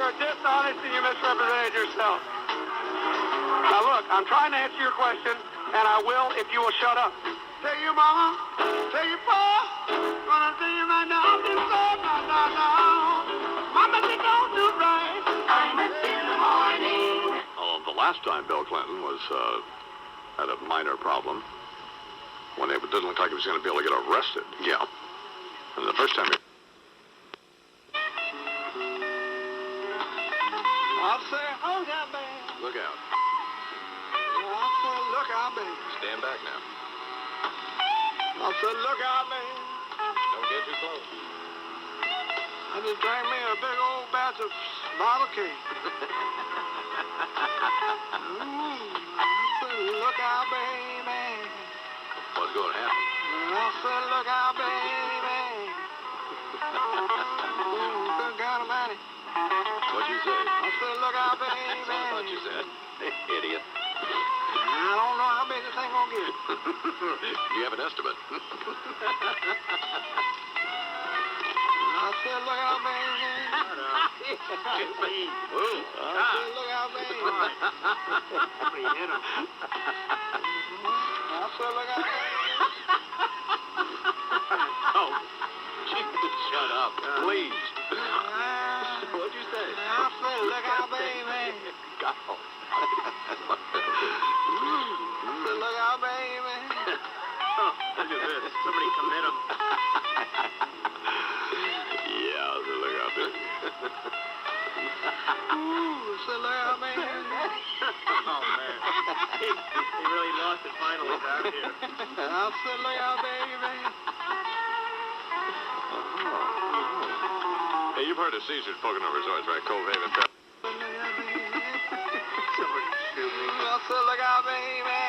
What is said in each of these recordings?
You're dishonest and you misrepresented yourself. Now look, I'm trying to answer your question, and I will if you will shut up. Tell your mama, tell your pa, gonna tell you right now, I'm just saying, no. Mama, they don't do right. Imus in the morning. Oh, the last time Bill Clinton was, had a minor problem, when it didn't look like he was going to be able to get arrested. Yeah. And the first time I'll say, oh, yeah, baby. Look out. I'll say, look out, baby. Stand back now. I'll say, look out, baby. Don't get too close. I just drank me a big old batch of bottle cake. I'll say, look out, baby. What's going to happen? I'll say, look out, baby. Good God Almighty. What'd you say? I said, look out, baby. That's what you said. Idiot. I don't know how big this thing gonna get. Do you have an estimate? I said, look out, baby. I said, look out, baby. Somebody hit him. I said, look out, baby. Oh, Jesus, shut up, please. What'd you say? I said, look out, baby. God. I said, look out, baby. Oh, look at this. Somebody commit him. Yeah, so look out there. I said, look out, baby. Oh, man. He really lost it finally down here. I said, look out, baby. Hey, you've heard of Caesar's Pocono Resorts, right? Cove Haven. Somebody shoot me. I said, look out, baby.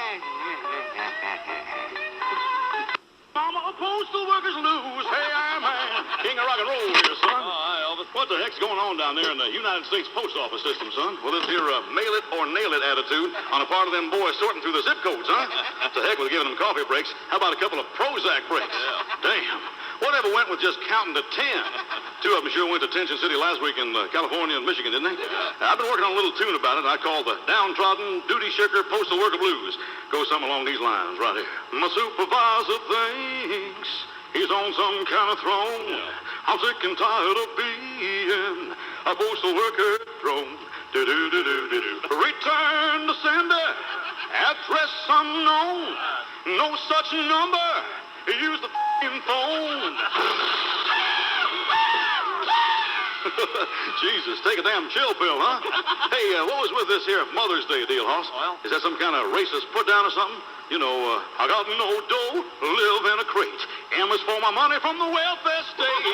Mama, postal workers lose. Hey, I'm king of rock and roll here, son. Hi, Elvis. What the heck's going on down there in the United States Post Office system, son? Well, this here mail it or nail it attitude on a part of them boys sorting through the zip codes, huh? To heck with giving them coffee breaks. How about a couple of Prozac breaks? Yeah. Damn. Whatever went with just counting to 10? Two of them sure went to Tension City last week in California and Michigan, didn't they? Yeah. I've been working on a little tune about it. I call the Downtrodden Duty Shirker Postal Worker Blues. Goes something along these lines right here. My supervisor thinks he's on some kind of throne. Yeah. I'm sick and tired of being a postal worker drone. Do-do-do-do-do-do. Return to sender. Address unknown. No such number. Use the phone. Jesus, take a damn chill pill, huh? Hey, what was with this here Mother's Day deal, Hoss? Well, is that some kind of racist put down or something? You know, I got no dough, live in a crate. M is for my money from the welfare state.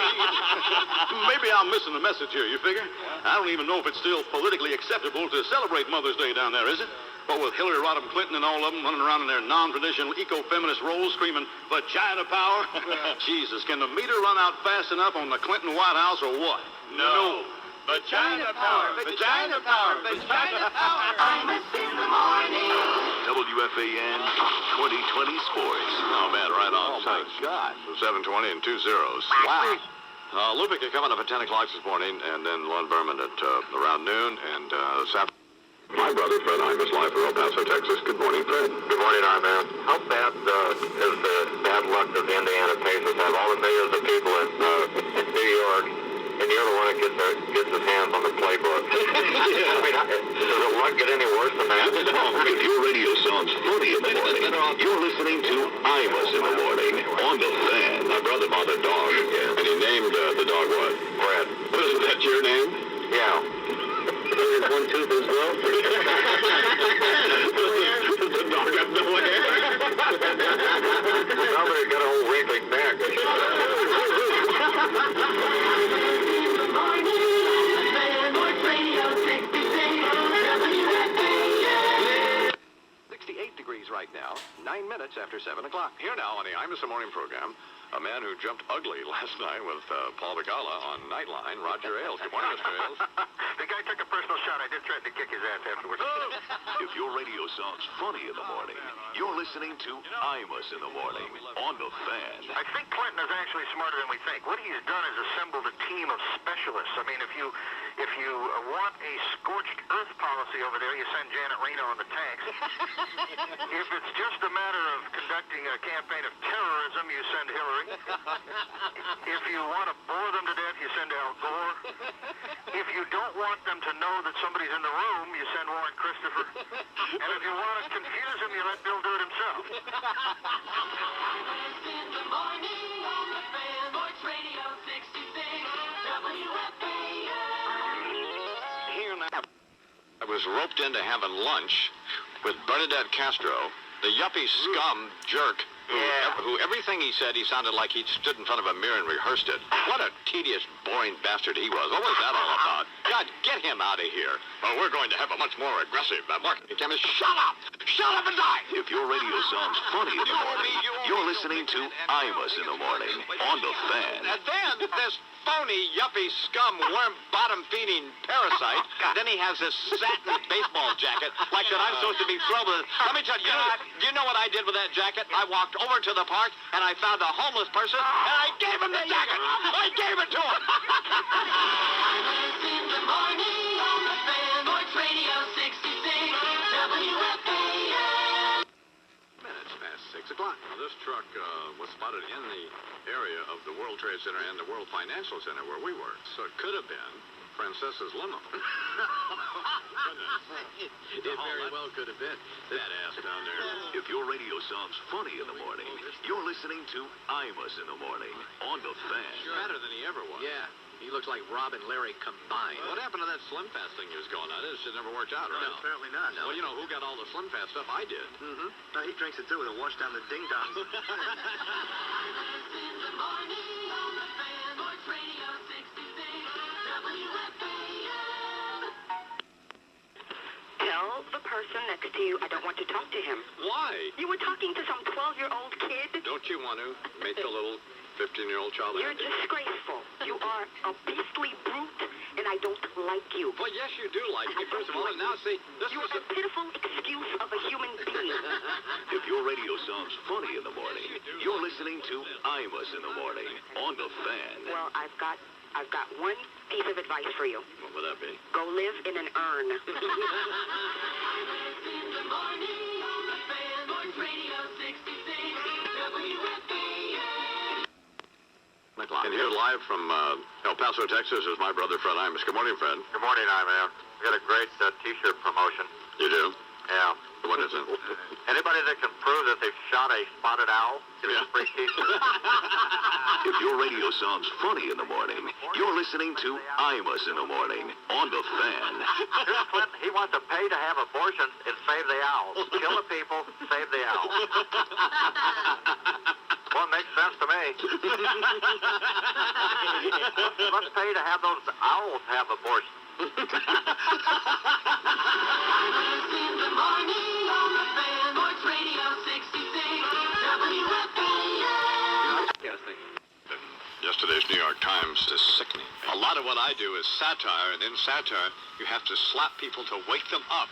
Maybe I'm missing the message here, you figure? I don't even know if it's still politically acceptable to celebrate Mother's Day down there, is it? But with Hillary Rodham Clinton and all of them running around in their non-traditional eco-feminist roles screaming, vagina power? Jesus, can the meter run out fast enough on the Clinton White House or what? No. Vagina power. Vagina power. Vagina power. Imus in the morning. WFAN 2020 Sports. Oh, man, right on. Oh, my God. 7:20 and 2 zeros. Wow. Lupica coming up at 10 o'clock this morning, and then Lon Berman at around noon, and my brother, Fred Imus, live from El Paso, Texas. Good morning, Fred. Good morning, Armand. How bad is the bad luck that the Indiana Pacers have? All the millions of people in New York, and you're the one that gets his hands on the playbook. I mean, does the luck get any worse than that? If your radio sounds funny in the morning, you're listening to Imus in the morning on the Fan. My brother bought a dog, and he named the dog what? Fred. Wasn't that your name? Yeah. There's one tooth as well. The dog got no hair. Somebody's got a whole wrinkly neck. 68 degrees right now, 9 minutes after 7 o'clock. Here now on the Imus in the Morning program, a man who jumped ugly last night with Paul Bigala on Nightline, Roger Ailes. Good morning, Mr. Ailes. The guy took a personal shot. I did threaten to kick his ass afterwards. If your radio sounds funny in the morning, you're listening to Imus in the morning on the Fan. I think Clinton is actually smarter than we think. What he's done is assembled a team of specialists. I mean, if you want a scorched earth policy over there, you send Janet Reno on the tanks. If it's just a matter of conducting a campaign of terrorism, you send Hillary. If you want to bore them to death, you send Al Gore. If you don't want them to know that somebody's in the room, you send Warren Christopher. And if you want to confuse them, you let Bill do it himself. In the morning on the Fan, Voice Radio 66, WFAN. Here now. I was roped into having lunch with Bernadette Castro, the yuppie scum jerk who everything he said, he sounded like he'd stood in front of a mirror and rehearsed it. What a tedious, boring bastard he was. What was that all about? God, get him out of here. Well, we're going to have a much more aggressive marketing campaign. Shut up! Shut up and die! If your radio sounds funny in the morning, you're listening to Imus in the morning on the Fan. And then this phony, yuppie, scum, worm, bottom-feeding parasite, then he has this satin baseball jacket like that I'm supposed to be thrilled with. Let me tell you, you know what I did with that jacket? I walked over to the park, and I found a homeless person, and I gave him the jacket! I gave it to him! In the morning on the Fan, Voice Radio 66, WFAN. Minutes past 6 o'clock. Now, this truck was spotted in the area of the World Trade Center and the World Financial Center where we were. So it could have been Princess's limo. It very well could have been. That ass down there. If your radio sounds funny in the morning, you're listening to Imus in the morning on the Fan. Better than he ever was. Yeah. He looks like Rob and Larry combined. What happened to that Slim Fast thing he was going on? It never worked out, right? No, apparently not. No. Well, you know who got all the Slim Fast stuff? I did. Mm-hmm. No, he drinks it too with a wash down the ding-dong. In the morning on the Fan, Voice Radio 66, WFAN. Tell the person next to you I don't want to talk to him. Why? You were talking to some 12-year-old kid? Don't you want to make the little 15-year-old child You're happy? disgraceful. You are a beastly brute, and I don't like you. Well, yes, you do like me, first of all. And now, see, this You was are a pitiful excuse of a human being. If your radio sounds funny in the morning, you're listening to Imus in the morning on the Fan. Well, I've got one piece of advice for you. What would that be? Go live in an urn. In the morning on the Fan, Voice Radio 66, WFAN. And here live from El Paso, Texas, is my brother, Fred Imus. Good morning, Fred. Good morning, man. We got a great T-shirt promotion. You do? Yeah. What is it? Anybody that can prove that they've shot a spotted owl gets a free T-shirt. If your radio sounds funny in the morning, you're listening to Imus in the morning on the Fan. Here's Clinton. He wants to pay to have abortions and save the owls. Kill the people, save the owls. Well, it makes sense to me. Let's pay to have those owls have abortions. In the morning on the Fan, Voice Radio 66, WFAN. Yesterday's New York Times is sickening. A lot of what I do is satire, and in satire, you have to slap people to wake them up.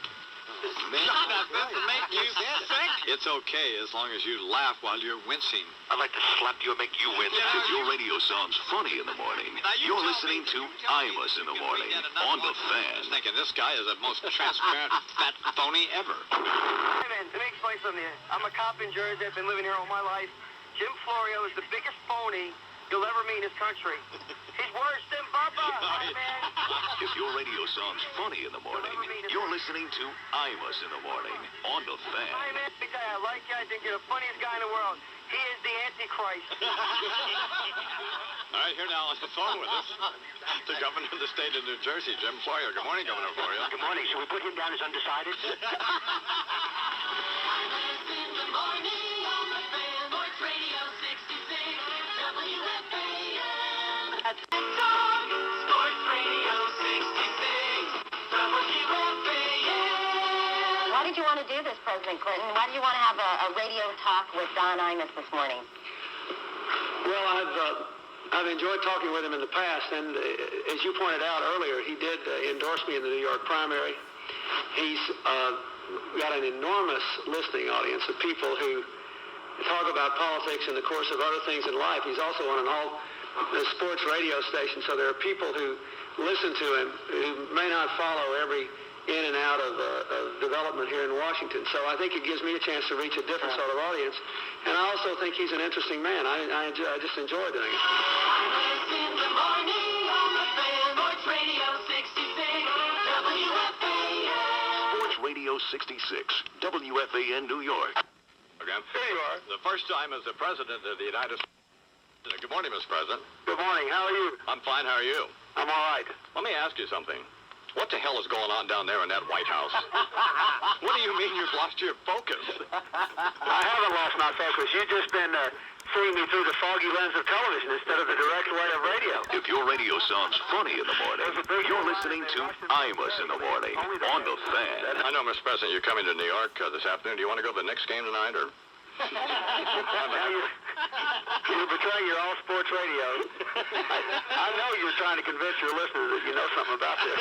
Shut up, this make you sick. It's okay as long as you laugh while you're wincing. I'd like to slap you and make you wince. If your radio sounds funny in the morning, you're listening to Imus in the morning on the Fan. Thinking this guy is the most transparent fat phony ever. Hey, man, let me explain something to you. I'm a cop in Jersey. I've been living here all my life. Jim Florio is the biggest phony you'll ever meet in this country. He's worse than Bubba. Hey, man. If your radio sounds funny in the morning, you're listening to Imus in the morning on the Fan. Hey, man, let me tell you, I like you. I think you're the funniest guy in the world. He is the Antichrist. All right, here now on the phone with us, the governor of the state of New Jersey, Jim Florio. Good morning, Governor Florio. Good morning. Should we put him down as undecided? In the morning on the Fan, Voice Radio 66, WFAN. Sports Radio 66, WFAN. Why did you want to do this, President Clinton? Why do you want to have a radio talk with Don Imus this morning? Well, I've enjoyed talking with him in the past, and as you pointed out earlier, he did endorse me in the New York primary. He's got an enormous listening audience of people who talk about politics in the course of other things in life. He's also on the sports radio station, so there are people who listen to him who may not follow every in and out of development here in Washington. So I think it gives me a chance to reach a different sort of audience. And I also think he's an interesting man. I just enjoy doing it. In the morning on the fan, Sports Radio 66, WFAN. Sports Radio 66, WFAN New York. Again. Here you are. The first time as the President of the United States. Good morning, Mr. President. Good morning. How are you? I'm fine. How are you? I'm all right. Let me ask you something. What the hell is going on down there in that White House? What do you mean you've lost your focus? I haven't lost my focus. You've just been seeing me through the foggy lens of television instead of the direct way of radio. If your radio sounds funny in the morning, you're listening to Imus in the morning on the Fan. I know, Mr. President, you're coming to New York this afternoon. Do you want to go to the Knicks game tonight, or? Now you're betraying your all sports radio. I know you're trying to convince your listeners that you know something about this.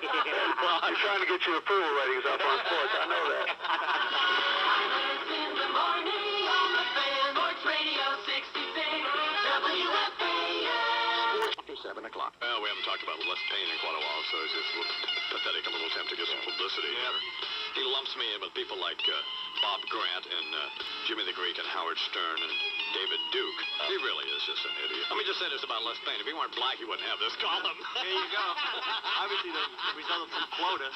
You're trying to get your approval ratings up on sports. I know that. In the morning on the fan, Sports Radio 66, WFAN. 7 o'clock. Well, we haven't talked about Les Payne in quite a while, so it's just pathetic, a little attempt to get some publicity. He lumps me in with people like Bob Grant and Jimmy the Greek and Howard Stern and David Duke. He really is just an idiot. Let me just say this about Les Payne. If he weren't black, he wouldn't have this column. There you go. Obviously, the result of some quota.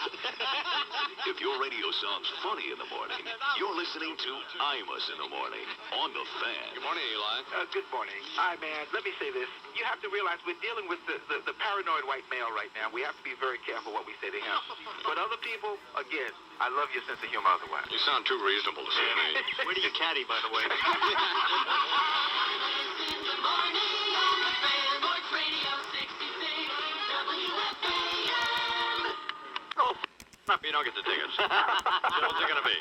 If your radio sounds funny in the morning, you're listening to Imus in the morning on the Fan. Good morning, Eli. Good morning. Hi, man. Let me say this. You have to realize we're dealing with the paranoid white male right now. We have to be very careful what we say to him. But other people, again, I love your sense of humor otherwise. You sound too reasonable to suit me. Where do you caddy, by the way? In the morning on the fan, Sports Radio 66, WFAN. Oh, up. You don't get the tickets. So what's it going to be?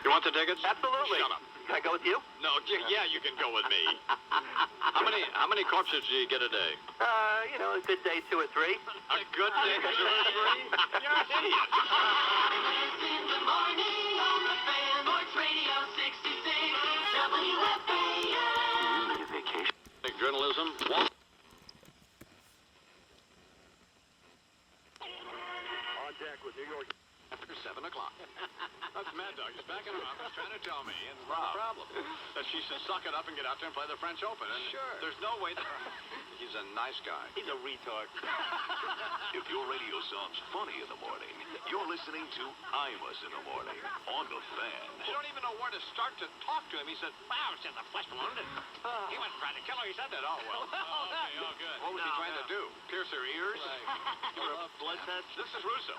You want the tickets? Absolutely. Shut up. Can I go with you? No, yeah, you can go with me. How many corpses do you get a day? A good day, 2 or 3. A good day, 2 or 3? You're an idiot. In the morning on the fan, Sports Radio 66, WFAN. Vacation. Journalism. On deck with New York. After 7 o'clock. That's Mad Dog. He's back in her office trying to tell me, and what's the problem? That she should suck it up and get out there and play the French Open. And Sure. There's no way that... He's a nice guy. He's a retard. If your radio sounds funny in the morning, you're listening to Imus in the morning on the Fan. You don't even know where to start to talk to him. He said, wow, it's in the flesh wound. He wasn't trying to kill her. He said that. Oh, well. Okay, oh, good. What was he trying to do? Pierce her ears? Give her a blood test. This is Russo.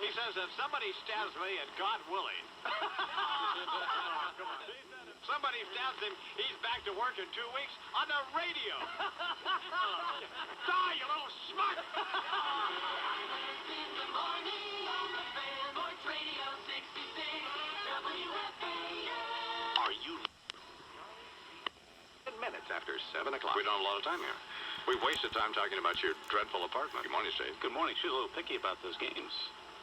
He says, if somebody stabs me, and God willing, if somebody stabs him, he's back to work in 2 weeks on the radio. Die, you little schmuck! In the morning on the fan, Sports Radio 66, WFAN. Are you... 10 minutes after 7 o'clock. We don't have a lot of time here. We've wasted time talking about your dreadful apartment. Good morning, Steve. Good morning. She was a little picky about those games.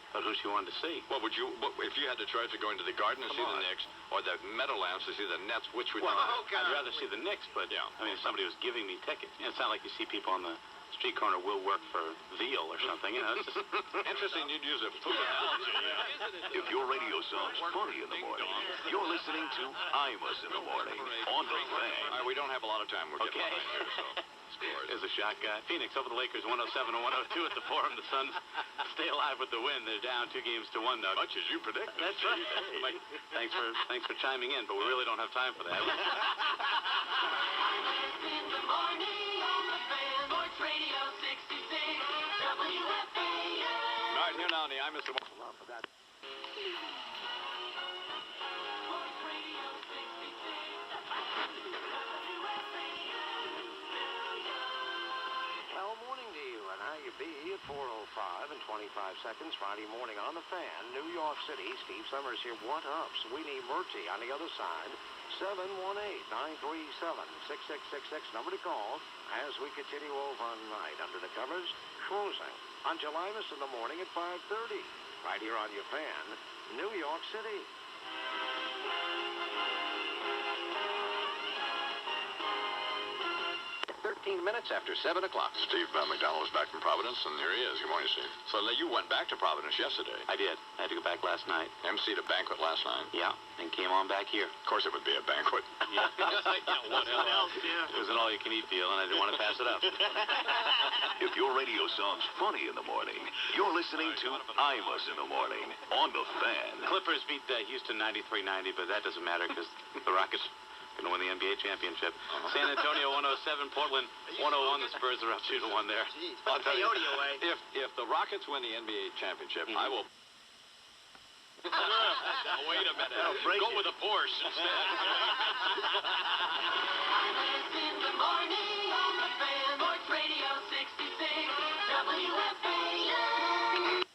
About who she wanted to see. What would you, if you had the choice of going to the Garden and see the Knicks, or the Meadowlands to see the Nets, which would you I'd rather see the Knicks, but I mean, if somebody was giving me tickets. It's not like you see people on the street corner will work for veal or something. It's just interesting you'd use a food analogy. If your radio sounds funny in the morning, you're listening to Imus in the morning on the Fan. We don't have a lot of time. We're getting behind here, so... There's a shot guy. Phoenix over the Lakers 107 and 102 at the Forum. The Suns stay alive with the win. They're down 2 games to 1 now. Much as you predicted. That's right. Thanks for chiming in, but we really don't have time for that. In the morning on the fan, Sports Radio 66, WFAN. All right, here now, I'm Mr. Sports Radio 66, Well, morning to you, and how you be at 4:05 and 25 seconds Friday morning on the Fan, New York City. Steve Summers here. What up? Sweeney Murty on the other side. 718-937-6666, number to call as we continue overnight under the covers, cruising until Imus in the morning at 5:30, right here on your fan, New York City. 13 minutes after 7 o'clock. Steve McDonald is back from Providence, and here he is. Good morning, Steve. So you went back to Providence yesterday. I did. I had to go back last night. emceed a banquet last night. Yeah, and came on back here. Of course it would be a banquet. Yeah. What else? Yeah. It was an all-you-can-eat deal, and I didn't want to pass it up. If your radio sounds funny in the morning, you're listening to Imus in the morning on the Fan. Clippers beat Houston 93-90, but that doesn't matter because the Rockets going to win the NBA championship. San Antonio 107, Portland 101. The Spurs are up 2-1 there. I'll tell you, if the Rockets win the NBA championship, I will. Wait a minute. Go with a Porsche instead. Imus in the morning on the Fan, Sports Radio 66, WFAN.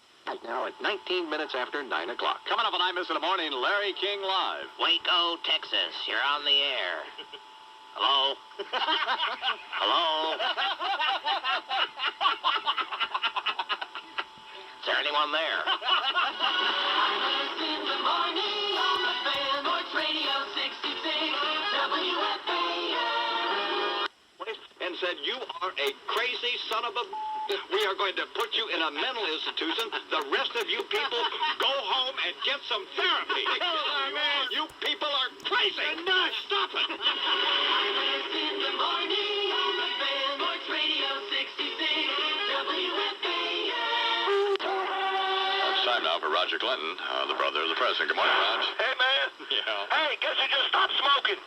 Now at 19 minutes after 9 o'clock. Coming up on Imus in the morning, Larry King Live. Waco, Texas, you're on the air. Hello? Hello? Is there anyone there? Imus in the morning on the Fan, Sports Radio 66, WFAN. And said, you are a crazy son of a... We are going to put you in a mental institution. The rest of you people, go home and get some therapy. You people are crazy. No, stop it. Imus in the morning on the Fan, Sports Radio 66, WFAN. It's time now for Roger Clinton, the brother of the president. Good morning, Raj. Hey, man. Yeah. Hey, guess who just stopped smoking?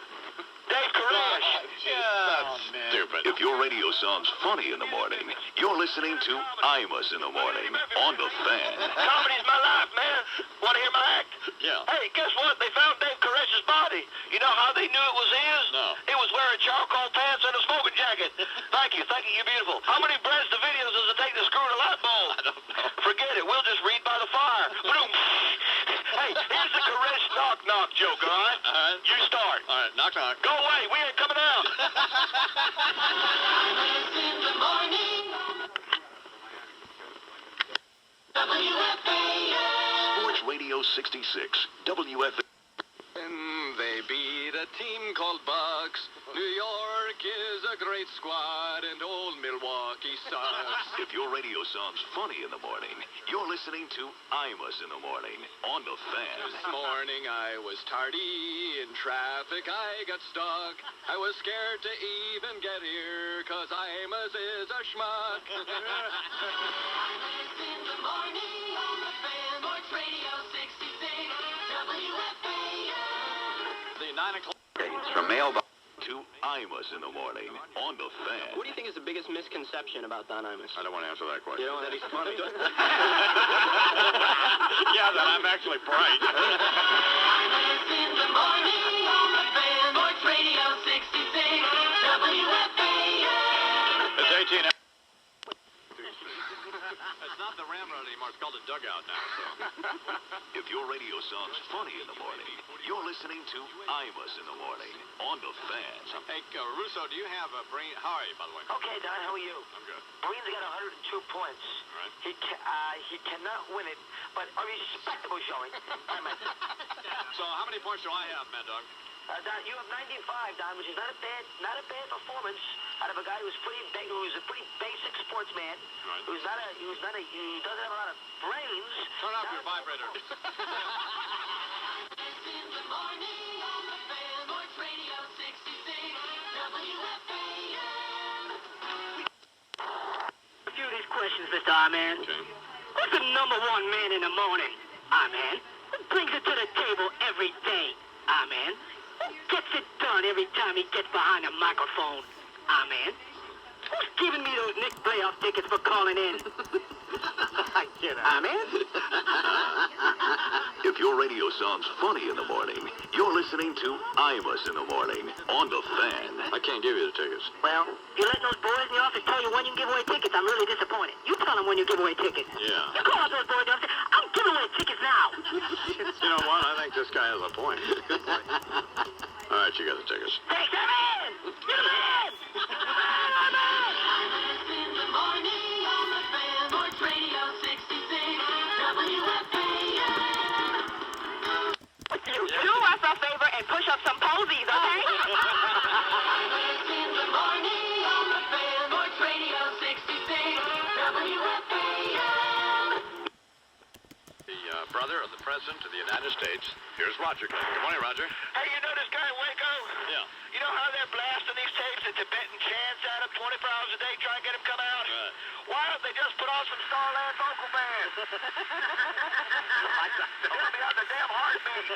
Dave Koresh. That's stupid. If your radio sounds funny in the morning, you're listening to Imus in the morning on the Fan. Comedy's my life, man. Want to hear my act? Yeah. Hey, guess what? They found Dave Koresh's body. You know how they knew it was his? No. He was wearing charcoal pants and a smoking jacket. Thank you. You're beautiful. How many Breads Davidians does it take to screw in a light bulb? I don't know. Forget it. We'll just read by the fire. Boom. Hey, here's the Koresh knock-knock joke, all right? All right. You start. All right, knock, knock. Go away. We ain't coming out. Imus in the morning on the WFAN. Sports Radio 66, WFAN. And they beat a team called Bucks. New York is a great squad, and old Milwaukee sucks. If your radio sounds funny in the morning, you're listening to Imus in the morning on the Fan. This morning I was tardy in traffic, I got stuck. I was scared to even get here, 'cause Imus is a schmuck. Imus in the morning on the Fan, Sports Radio 66, WFAN. The 9 o'clock From mailbox. To Imus in the morning on the Fan. What do you think is the biggest misconception about Don Imus? I don't want to answer that question. You know that he's funny? Yeah, that I'm actually bright. Imus in the morning on the Fan, Sports Radio 66, WFAN. It's 18. It's not the Ramrod anymore. It's called a dugout now. So. If your radio sounds funny in the morning, you're listening to Imus in the morning on the Fan. Hey, Russo, do you have a brain? How are you, by the way? Okay, Don, how are you? I'm good. Breen's got 102 points. All right. He cannot win it, but a respectable showing. So how many points do I have, Mad Dog? Don, you have 95, Don, which is not a bad performance out of a guy who's a pretty basic sportsman. Right. He doesn't have a lot of brains. Turn off your vibrator. Imus in the morning on the Fan, Sports Radio 66, WFAN. A few of these questions, Mr. I-Man. Okay. Who's the number one man in the morning? I-Man. Who brings it to the table every day? I-Man. Who gets it done every time he gets behind a microphone? I-Man. Who's giving me those Knicks playoff tickets for calling in? I-Man. If your radio sounds funny in the morning, you're listening to Imus in the morning on the Fan. I can't give you the tickets. Well, you letting those boys in the office tell you when you can give away tickets? I'm really disappointed. You tell them when you give away tickets. Yeah. You call up those boys in the office. I'm giving away tickets now. You know what? I think this guy has a point. All right, the tickets. Hey, come in! Get him in! Imus in the morning on the fan. Sports Radio 66 WFAN. Do us a favor and push up some posies, okay? Imus in the morning on the fan. Sports Radio 66 WFAN. The brother of the President of the United States. Here's Roger. Good morning, Roger. Hey, you know this guy Waco? Yeah. You know how they're blasting these tapes of Tibetan chants at him 24 hours a day trying to get him come out? Right. Why don't they just put on some Starland vocal bands? Let me out the damn heartbeat.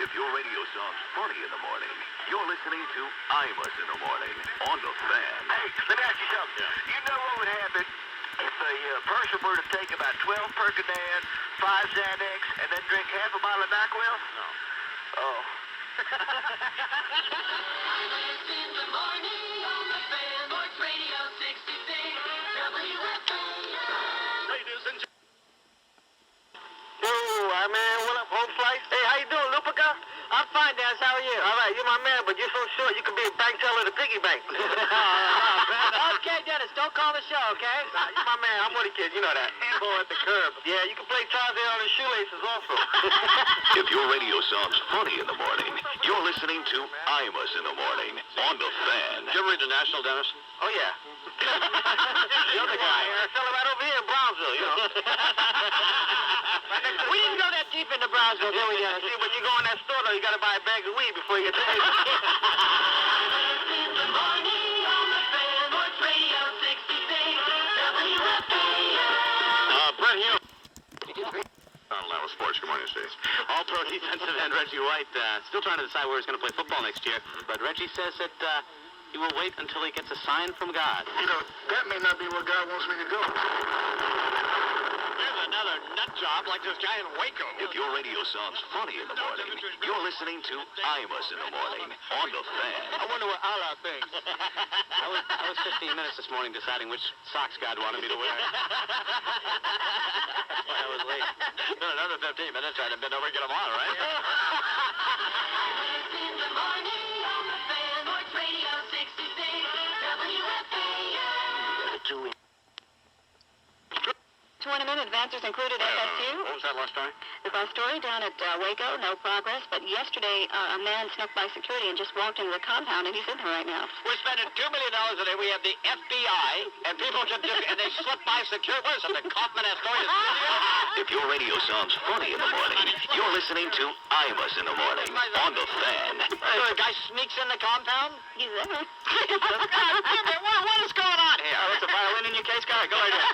If your radio sounds funny in the morning, you're listening to Imus in the morning on the Fan. Hey, let me ask you something. Yeah. You know what would happen if a person were to take about 12 Percodan, 5 Xanax, and then drink half a bottle of NyQuil? No. Oh. Imus in the morning on the fan. Sports Radio 66 WFAN. Ladies and gentlemen. Yo, man, what up, Home Slice? Hey, how you doing, Lupica? I'm fine, Dan. How are you? All right, you're my man, but you're so short you can be a bank teller at a piggy bank. Okay, Dennis, don't call the show, okay? Nah, you're my man. I'm with a kid, you know that. Handball at the curb. Yeah, you can play Tarzan on his shoelaces also. If your radio sounds funny in the morning, you're listening to Imus in the morning on the Fan. Did you ever read the National, Dennis? Oh, yeah. The other guy, fella right over here in Brownsville, you know. We didn't go that deep into Brownsville, did we, Dennis? See, when you go in that store, though, you got to buy a bag of weed before you get to it. Imus in the morning on the fan. Sports Radio 66 WFAN. Brett Hume. Alabama Sports. Good morning, Steve. All-pro defensive end Reggie White still trying to decide where he's going to play football next year. But Reggie says that he will wait until he gets a sign from God. You know, that may not be where God wants me to go. There's another nut job like this guy in Waco. If your radio sounds funny in the morning, you're listening to Imus in the morning on the Fan. I wonder what Allah thinks. I was 15 minutes this morning deciding which socks God wanted me to wear. That's why I was late. Another 15 minutes, I'd have been over and get them on, right? Imus in the morning on the fan. Sports Radio 66 WFAN. Tournament advancers included FSU. What was that last time? The bus story down at Waco, no progress. But yesterday, a man snuck by security and just walked into the compound, and he's in there right now. We're spending $2 million a day. We have the FBI, and people can just, and they slip by security. What is it, the Kaufman Astoria studio? If your radio sounds funny in the morning, you're listening to Imus in the morning on the Fan. So the guy sneaks in the compound? He's there. What is going on here? Oh, that's a violin in your case, guy. Go right ahead.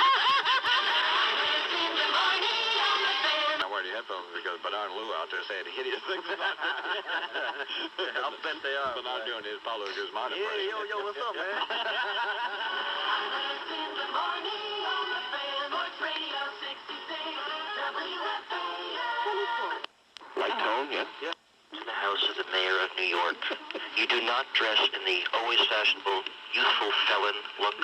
Imus in the morning on the fan. I wear the headphones because Bernard and Lou out there saying hideous things about me. I'll bet they are. But I'm doing his Paulo Guzman Yeah, yo, what's up, man? Imus in the morning on the fan. Sports Radio 66 WFAN. Like tone, yeah? Yeah. In the house of the mayor of New York. You do not dress in the always fashionable, youthful felon look.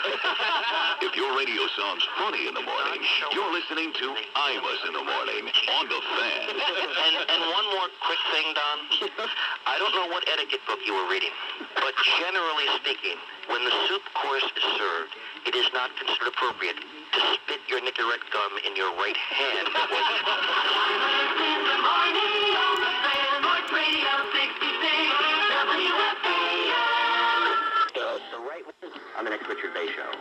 If your radio sounds funny in the morning, you're listening to Imus in the morning on the Fan. And one more quick thing, Don. I don't know what etiquette book you were reading, but generally speaking, when the soup course is served, it is not considered appropriate to spit your Nicorette gum in your right hand. Imus in the morning on the fan. Sports Radio 66 WFAN. The right on the next Richard Bay show.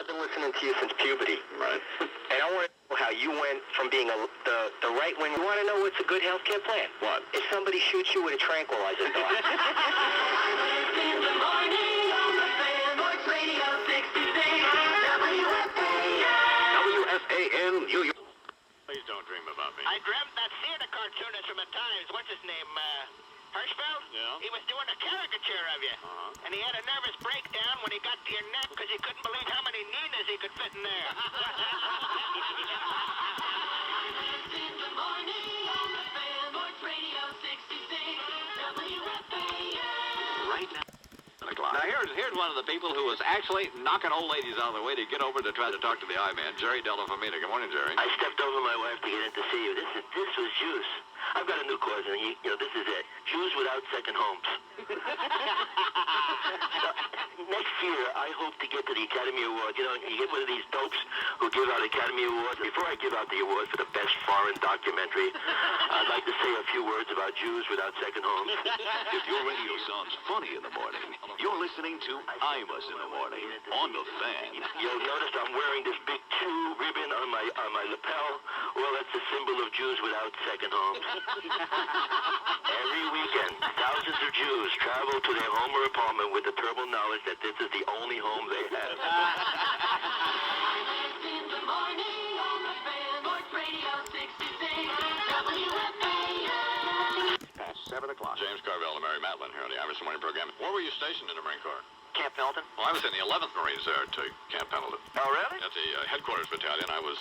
I've been listening to you since puberty. Right. And I want to know how you went from being the right wing. You want to know what's a good healthcare plan? What? If somebody shoots you with a tranquilizer dart. Imus in the morning on the fan. Sports Radio 66 WFAN. WFAN, New York. Please don't dream about me. I dreamt that theater cartoonist from the Times, what's his name, Hirschfeld? Yeah? He was doing a caricature of you. And he had a nervous breakdown when he got to your neck because he couldn't believe how many Ninas he could fit in there. Imus in the morning on the fan. Sports Radio 66 WFAN. Right now. here's one of the people who was actually knocking old ladies out of the way to get over to try to talk to the I-Man, Jerry Delafamina. Good morning, Jerry. I stepped over my wife to get in to see you. This was juice. I've got a new cause, and this is it. Jews without second homes. Next year, I hope to get to the Academy Awards. You get one of these dopes who give out Academy Awards. Before I give out the award for the best foreign documentary, I'd like to say a few words about Jews without second homes. If your radio sounds funny in the morning, you're listening to Imus in the morning on the Fan. You'll notice I'm wearing this big Jew ribbon on my lapel. Well, that's a symbol of Jews without second homes. Every weekend, thousands of Jews travel to their home or apartment with the terrible knowledge that this is the only home they have. In the morning on the Fan, Sports Radio 66, WFAN. Past 7 o'clock. James Carville and Mary Matlin here on the Irish Morning Program. Where were you stationed in the Marine Corps? Camp Pendleton? Well, I was in the 11th Marines there to Camp Pendleton. Oh, really? At the headquarters battalion. I was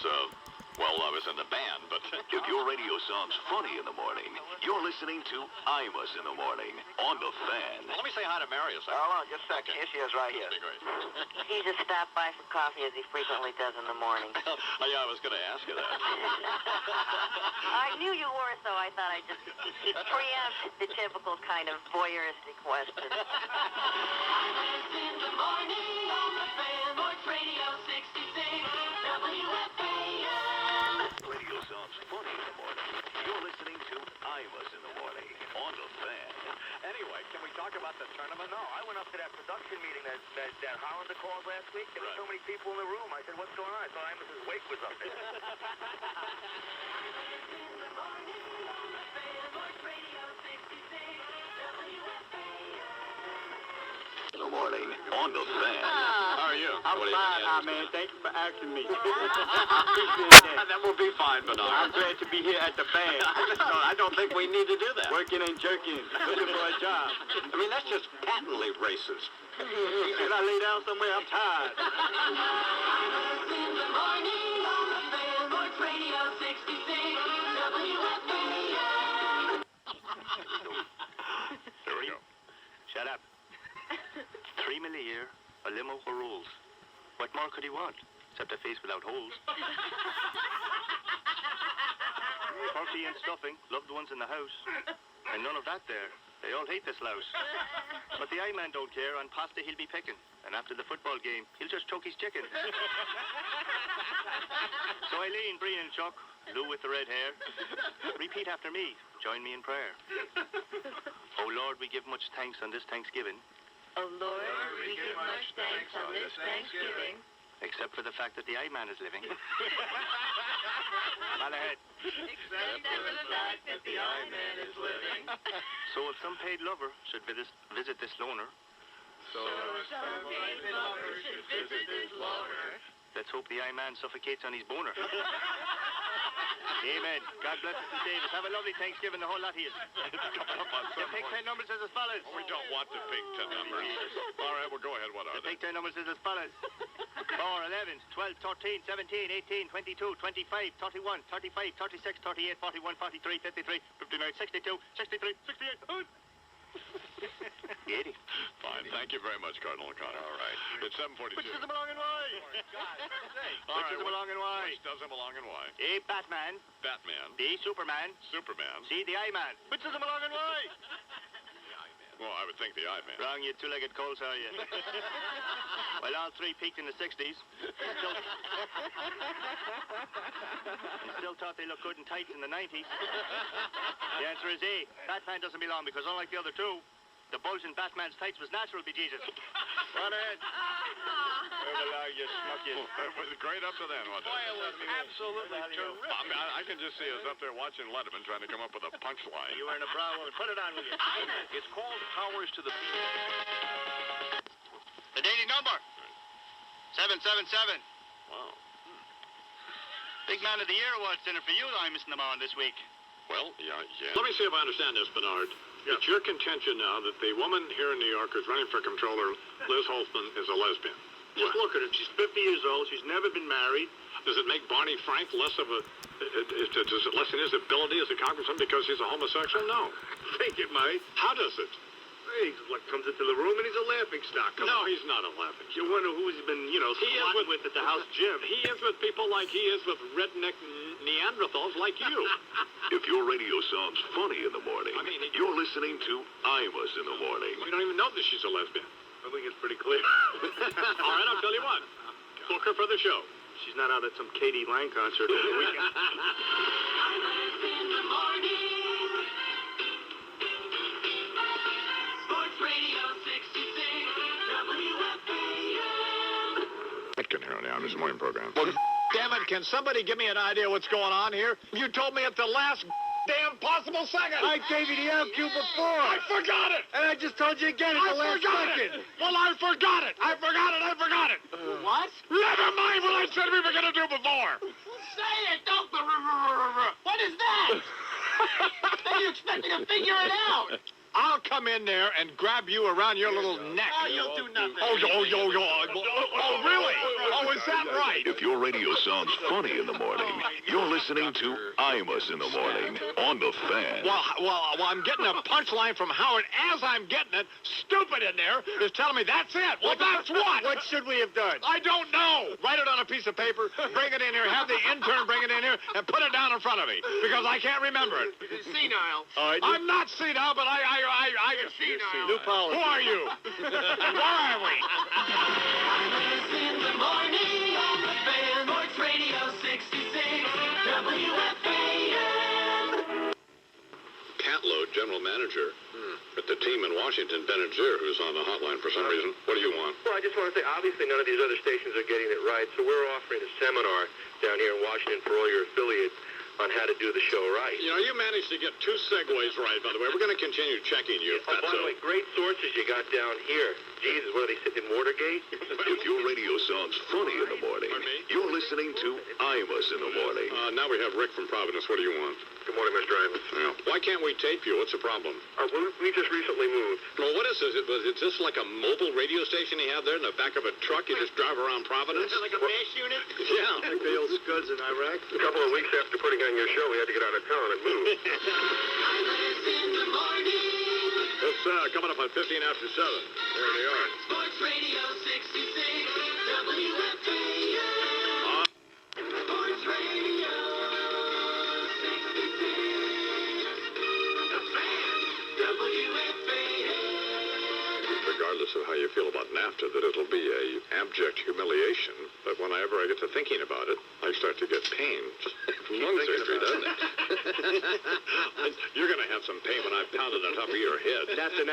in the band, but... If your radio sounds funny in the morning, you're listening to Imus in the morning on the Fan. Let me say hi to Mary a second. Hold on, just a second. Here she is right here. That'd be great. He just stopped by for coffee as he frequently does in the morning. Oh, yeah, I was going to ask you that. I knew you were, so I thought I'd just preempt the typical kind of voyeuristic question. In the morning on the Fan, Sports Radio 66, WFAN. Radio sounds funny in the morning. You're listening to Imus in the morning on the Fan. Anyway, can we talk about the tournament? No, I went up to that production meeting that Hollander called last week. There were so many people in the room. I said, what's going on? I thought Imus's wake was up there. In the morning on the Fan, Sports Radio 66, WFAN. In the morning on the Fan. How are you? I'm What do you fine, think? man. Thank you for asking me. That will be fine, Bernard. I'm glad to be here at the Fan. I don't think we need to do that. Working and jerking, looking for a job. I mean, that's just patently racist. Can I lay down somewhere? I'm tired. In the morning on the Fan, Sports Radio 66, WFAN. There we go. Shut up. 3 million a year, a limo for rules. What more could he want? Except a face without holes. Turkey and stuffing, loved ones in the house. And none of that there. They all hate this louse. But the I-Man don't care. On pasta he'll be picking. And after the football game, he'll just choke his chicken. So Eileen, Breen and Chuck, Lou with the red hair, repeat after me. Join me in prayer. Oh Lord, we give much thanks on this Thanksgiving. Oh, Lord, we give much thanks on this Thanksgiving. Except for the fact that the I-Man is living. Man ahead. Except for the fact that the I-Man is living. So if some paid lover should visit this loner, So if some paid lover should visit this loner, let's hope the I-Man suffocates on his boner. Amen. God bless us and save us. Have a lovely Thanksgiving, the whole lot of you. The Big Ten numbers is as follows. We don't want the Big Ten numbers. All right, well, go ahead. What are The they? Big Ten numbers is as follows. 4, 11, 12, 13, 17, 18, 22, 25, 31, 35, 36, 38, 41, 43, 53, 59, 62, 63, 68, 80. Fine. Thank you very much, Cardinal O'Connor. All right. It's 7:42. Which does it belong and why? All Which does it belong and why? Which doesn't belong and why? A, Batman. Batman. B, Superman. Superman. C, the I-Man. Which does it belong and why? Well, I would think the I-Man. Wrong, you two-legged colts, are you? Well, all three peaked in the 60s. Still thought they looked good in tights in the 90s. The answer is A. Batman doesn't belong because unlike the other two, the bulge in Batman's tights was natural, be Jesus. Run ahead. Where belong you, smuck you? It was great up to then, wasn't it? Boy, it was absolutely terrific. I mean, I can just see us up there watching Letterman trying to come up with a punchline. You were in a bra woman. Put it on, will you? It's called Powers to the People. The daily number. 777. Wow. Big Man of the Year Awards dinner for you, I'm missing them on this week. Well, yeah. Let me see if I understand this, Bernard. It's your contention now that the woman here in New York who's running for comptroller, Liz Holtzman, is a lesbian. Just look at her. She's 50 years old. She's never been married. Does it make Barney Frank less of a... does it lessen his ability as a congressman because he's a homosexual? No. Think it might. How does it? He comes into the room and he's a laughing stock. No, he's not a laughing stock. You wonder who he's been, squatting with at the house gym. He is with people like he is with redneck Neanderthals like you. If your radio sounds funny in the morning, you're listening to Imus in the morning. We don't even know that she's a lesbian. I think it's pretty clear. All right, I'll tell you what. Book her for the show. She's not out at some Katie Lang concert over the weekend. Imus in the morning. Sports Radio 66 WFAN. Atkin here on the Imus Morning program. Well, damn it, can somebody give me an idea what's going on here? You told me at the last damn possible second. I gave you the LQ before. I forgot it. And I just told you again at the last second. Well, I forgot it. I forgot it. What? Never mind what I said we were going to do before. Say it, don't. What is that? Then you expect me to figure it out. I'll come in there and grab you around your little neck. Oh, you'll do nothing. Oh, really? Oh, is that right? If your radio sounds funny in the morning, you're listening to Imus in the morning on the Fan. Well, I'm getting a punchline from Howard as I'm getting it. Stupid in there is telling me that's it. Well, that's what? What should we have done? I don't know. Write it on a piece of paper, bring it in here, have the intern bring it in here, and put it down in front of me because I can't remember it. Senile. I'm not senile, but I senile. New policy. Who are you? Where are we? Imus in the morning on the Fan. Sports Radio 66 WFAN. Pat Lowe, general manager at the team in Washington, Bennett Zier, who's on the hotline for some reason. What do you want? Well, I just want to say, obviously, none of these other stations are getting it right, so we're offering a seminar down here in Washington for all your affiliates on how to do the show right. You know, you managed to get 2 segues right, by the way. We're going to continue checking you. Oh, by the way, great sources you got down here. Jesus, what are they sitting in Watergate? If your radio sounds funny in the morning, you're listening to Imus in the morning. Now we have Rick from Providence. What do you want? Good morning, Mr. Imus. Yeah. Why can't we tape you? What's the problem? We just recently moved. Well, what is this? Is this like a mobile radio station you have there in the back of a truck? You just drive around Providence? Like a mash unit? Yeah. Like the old Scuds in Iraq? A couple of weeks after putting on your show, we had to get out of town and move. Imus in the morning. It's coming up on 15 after 7. There they are. Sports Radio 66 WFAN. Sports Radio 66. The Fan. WFAN. Regardless of how you feel about NAFTA, that it'll be a abject humiliation. But whenever I get to thinking about it, I start to get pain. Lung surgery, doesn't it? You're going to have some pain when I pound it on top of your head. After.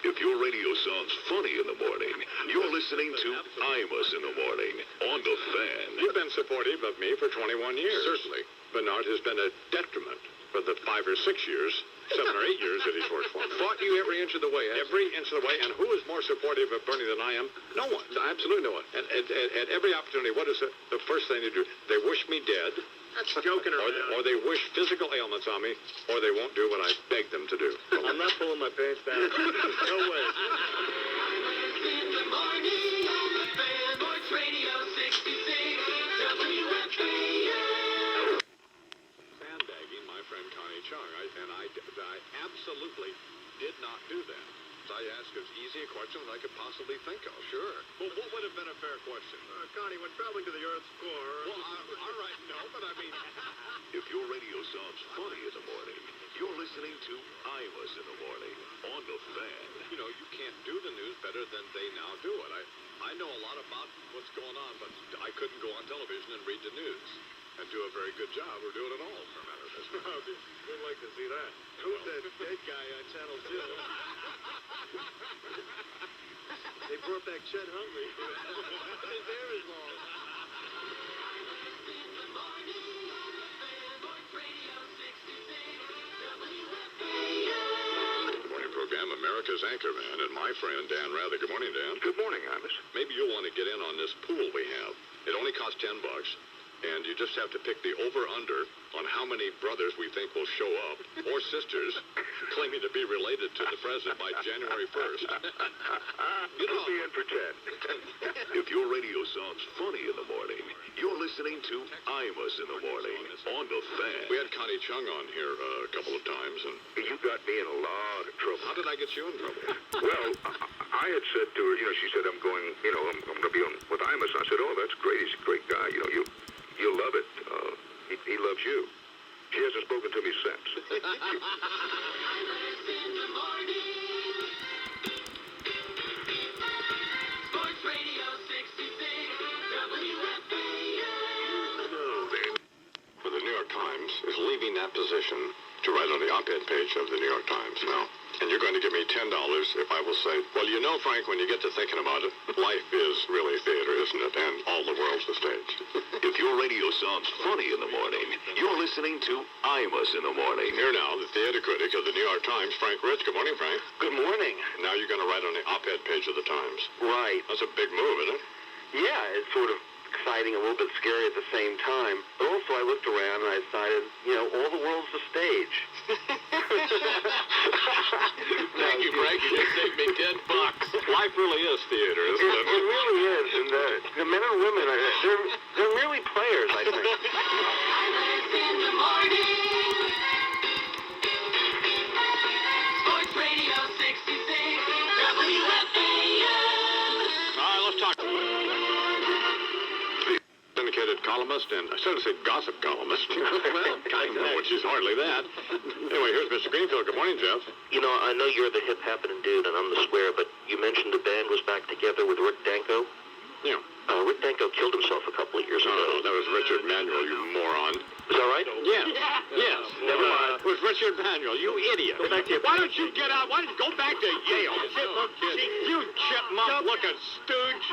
If your radio sounds funny in the morning, you're listening to Imus in the morning on the Fan. You've been supportive of me for 21 years. Certainly. Bernard has been a detriment for the 5 or 6 years, 7 or 8 years that he's worked for me. Fought you every inch of the way. Every inch of the way. And who is more supportive of Bernie than I am? No one. Absolutely no one. And at every opportunity, what is the first thing they do? They wish me dead. That's joking around. Or they wish physical ailments on me, or they won't do what I beg them to do. I'm not pulling my pants down. No way. Imus in the morning on the Fan. Sports Radio 66 WFAN. Sandbagging my friend Connie Chung, and I absolutely did not do that. I asked as easy a question as I could possibly think of. Sure. Well, what would have been a fair question? Connie, when traveling to the Earth's core... Well, all right, no, but I mean... If your radio sounds funny in the morning, you're listening to Imus in the morning on the Fan. You know, you can't do the news better than they now do it. I know a lot about what's going on, but I couldn't go on television and read the news and do a very good job or do it at all, for a matter of this. We'd like to see that. Who's that dead guy on Channel 2? They brought back Chet Hungry. His hair is long. In the morning on the Fan. Sports Radio 66 WFAN. Good morning program, America's Anchorman, and my friend Dan Rather. Good morning, Dan. Good morning, Imus. Maybe you'll want to get in on this pool we have. It only costs $10. And you just have to pick the over-under on how many brothers we think will show up, or sisters, claiming to be related to the president by January 1st. You'll be in for 10. If your radio sounds funny in the morning, you're listening listening to Imus in the morning on the Fan. We had Connie Chung on here a couple of times, and You got me in a lot of trouble. how did I get you in trouble? Well, I had said to her, she said, I'm going to be on with Imus. I said, oh, that's great. He's a great guy. You'll love it. He loves you. She hasn't spoken to me since. Sports Radio 66, WFAN. For the New York Times is leaving that position to write on the op-ed page of the New York Times now. And you're going to give me $10 if I will say, well, Frank, when you get to thinking about it, life is really theater, isn't it? And all the world's the stage. If your radio sounds funny in the morning, you're listening to Imus in the morning. Here now, the theater critic of the New York Times, Frank Rich. Good morning, Frank. Good morning. Now you're going to write on the op-ed page of the Times. Right. That's a big move, isn't it? Yeah, it's sort of exciting, a little bit scary at the same time. But also I looked around and I decided, all the world's the stage. Thank you, Frank. You just saved me $10. Life really is theater, isn't it? It really is. And the men and women, they're really players, I think. Imus in the morning. Sports Radio 66, WFAN. All right, let's talk. Syndicated columnist, and I should have said gossip columnist. Well, kind of, which is hardly that. Anyway, here's Mr. Greenfield. Good morning, Jeff. I know you're the hip happening dude, and I'm the square, but you mentioned the band was back together with Rick Danko. Yeah. Rick Danko killed himself a couple of years ago. No, that was Richard Manuel, you moron. Is that right? Yes. Yes. Never mind. It was Richard Manuel, you idiot. Go back to your... Why don't you get out? Why don't you go back to Yale? You chipmunk-looking stooge.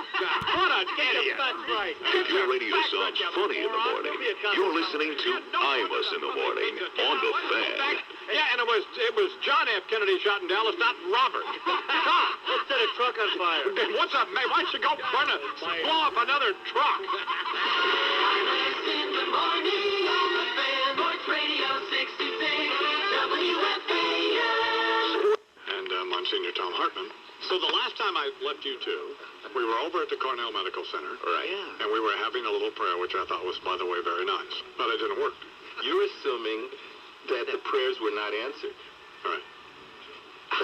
What an idiot. That's right. If your radio sounds funny in the morning, you're listening to Imus in the morning on the Fan. Yeah, and it was John F. Kennedy shot in Dallas, not Robert. Let's set a truck on fire. What's up, man? Why don't you go blow up another truck? Imus in the morning on the Fan. Sports Radio 66, WFAN. And Monsignor Tom Hartman. So the last time I left you two, we were over at the Cornell Medical Center. Right. And we were having a little prayer, which I thought was, by the way, very nice. But it didn't work. You're assuming that the prayers were not answered. All right. That's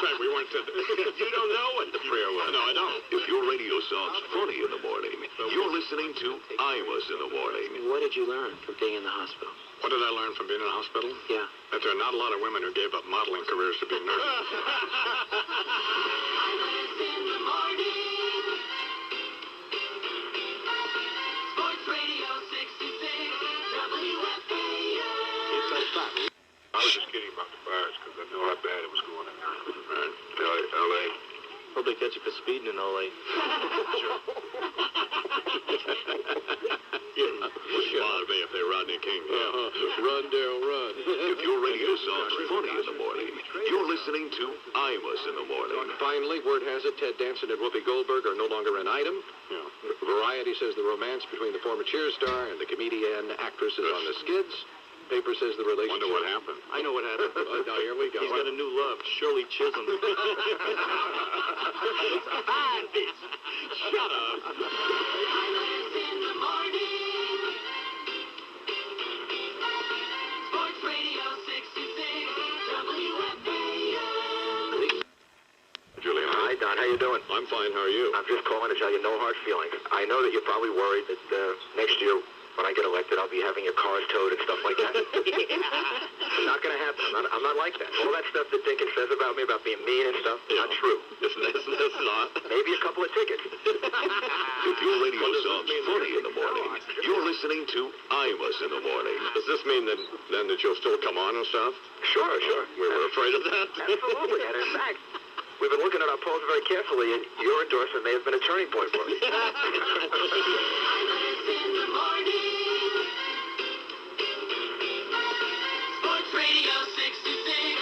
right, we weren't... You don't know what the prayer was. No, I don't. If your radio sounds funny in the morning, you're listening to Imus in the morning. What did you learn from being in the hospital? What did I learn from being in a hospital? Yeah. That there are not a lot of women who gave up modeling careers to be nurses. Imus in the morning. Sports Radio 66, WFAN. It's a fact. I was just kidding about the fires because I know how bad it was going in there. Right. L.A. Hope they catch you for speeding in L.A. Bother me if they Rodney King. Run, Daryl, run. If your radio sounds funny in the morning, you're listening to Imus in the morning. Finally, word has it Ted Danson and Whoopi Goldberg are no longer an item. Yeah. Variety says the romance between the former Cheers star and the comedian actress is on the skids. Paper says the relationship... Wonder what happened. I know what happened. Now, here we go. He's got a new love, Shirley Chisholm. Shut up. Imus in the morning. Sports Radio 66, WFAN. Julian. Hi, Don. How you doing? I'm fine. How are you? I'm just calling to tell you no hard feelings. I know that you're probably worried that next year when I get elected, I'll be having your cars towed and stuff like that. It's not going to happen. I'm not like that. All that stuff that Dickens says about me, about being mean and stuff, not true. It's not. Maybe a couple of tickets. If your radio sounds funny in the morning, you're listening to Imus in the morning. Does this mean then that you'll still come on and stuff? Sure. We were afraid of that. Absolutely. And in fact, we've been looking at our polls very carefully, and your endorsement may have been a turning point for us. Imus in the morning. Sports Radio 66,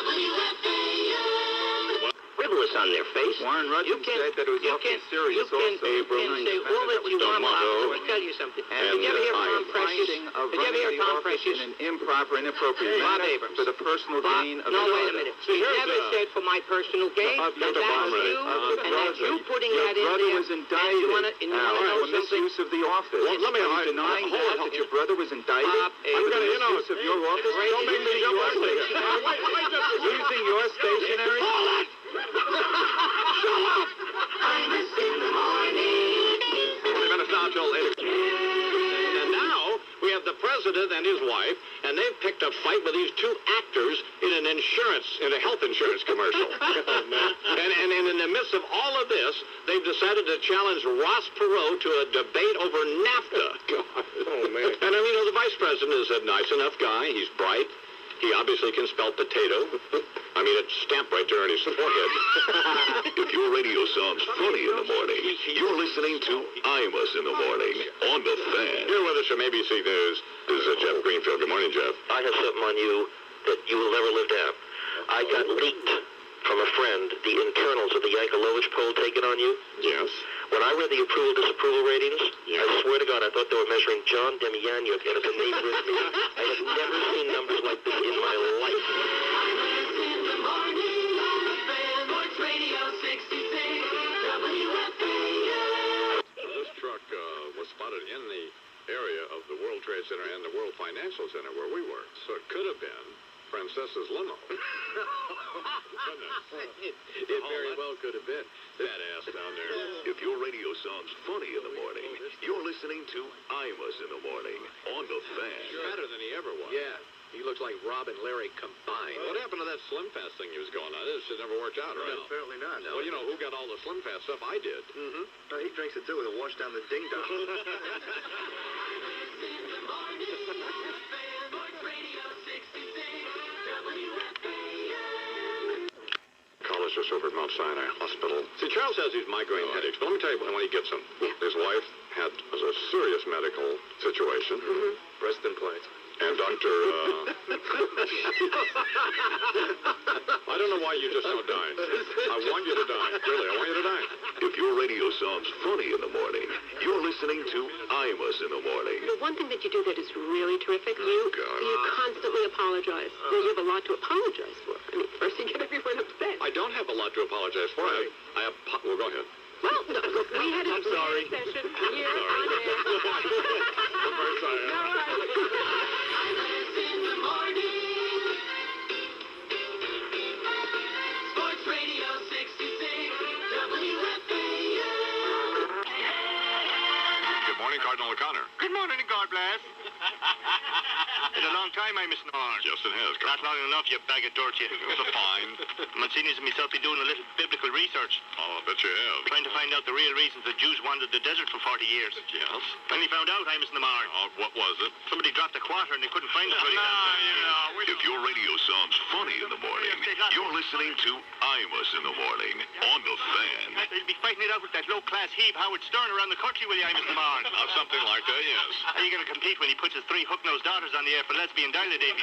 WFAN. Riddle us on their face. Warren Rushton said that it was awfully serious also. You can say all that you want, Bob. Let me tell you something. Did you ever hear Tom Precious? Did you ever hear Tom Precious? In an improper, inappropriate Bob manner Abrams. for the personal Bob, gain of no, his wait a office. minute. He never said for my personal gain. And that's you putting that in there. Your brother was indicted. And you want to know for something? misuse of the office. Well, let me- Are you denying that your brother was indicted? Bob for the Abrams. misuse of your office? Don't make me jump on you. Using your stationery? Imus in the morning. 20 minutes now till 8 o'clock. And now we have the president and his wife, and they've picked a fight with these two actors in a health insurance commercial. and in the midst of all of this, they've decided to challenge Ross Perot to a debate over NAFTA. Oh, man. And I mean, the vice president is a nice enough guy. He's bright. He obviously can spell potato. I mean, it's stamped right there on his forehead. If your radio sounds funny in the morning, you're listening to Imus in the morning on the Fan. Here with us from ABC News is Jeff Greenfield. Good morning, Jeff. I have something on you that you will never live down. I got leaked from a friend the internals of the Yankelovich poll taken on you. Yes. When I read the approval-disapproval ratings, I swear to God, I thought they were measuring John Demyanjuk out of the name with me. I have never seen numbers like this in my life. Imus in the morning on the Fan. Sports Radio 66 WFAN. This truck was spotted in the area of the World Trade Center and the World Financial Center where we were. So it could have been Princess's limo. It very well could have been. Badass down there. If your radio sounds funny in the morning, you're listening to Imus in the morning on the Fan. Better than he ever was. Yeah, he looks like Rob and Larry combined. What happened to that Slim Fast thing he was going on? This never worked out, right? Apparently not. Well, you know, who got all the Slim Fast stuff? I did. Mm-hmm. No, he drinks it too with a wash down the ding dong. College just over at Mount Sinai Hospital. See, Charles has these migraine headaches, but let me tell you when he gets them. His wife was a serious medical situation. Breast implants. And Dr. I don't know why you just don't die. I want you to die. Really, I want you to die. If your radio sounds funny in the morning, you're listening to Imus in the morning. The one thing that you do that is really terrific, you constantly apologize. You have a lot to apologize for. I mean, first you get everyone upset. I don't have a lot to apologize for. Right. Well, go ahead. Well, no, we had a session here on air. I'm very sorry. Imus in the morning. Sports Radio 66 WFAN. Good morning, Cardinal O'Connor. Good morning and God bless. In a long time, Imus Norn. Yes, it has. Not long enough, you bag of dirt, you. It's a fine. Monsignors and myself been doing a little biblical research. Oh, I bet you have. Trying to find out the real reasons the Jews wandered the desert for 40 years. Yes. Finally found out, Imus Namar. Oh, what was it? Somebody dropped a quarter and they couldn't find it. If your radio sounds funny in the morning, you're listening to Imus in the morning on the Fan. They'll be fighting it out with that low-class heave Howard Stern around the country, will you, Imus Namar? Something like that, yes. How are you going to compete when he puts his 3 hook-nosed daughters on the air for lesbian dilatation?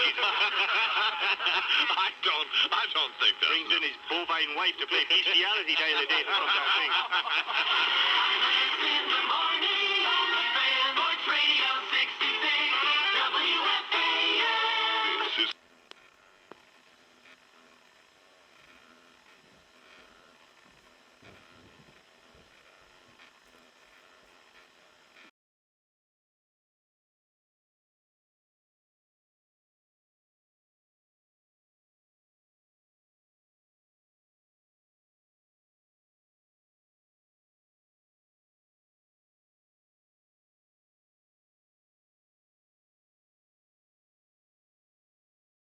I don't think that. Brings in his bovine wife to play bestiality dilatation from that thing.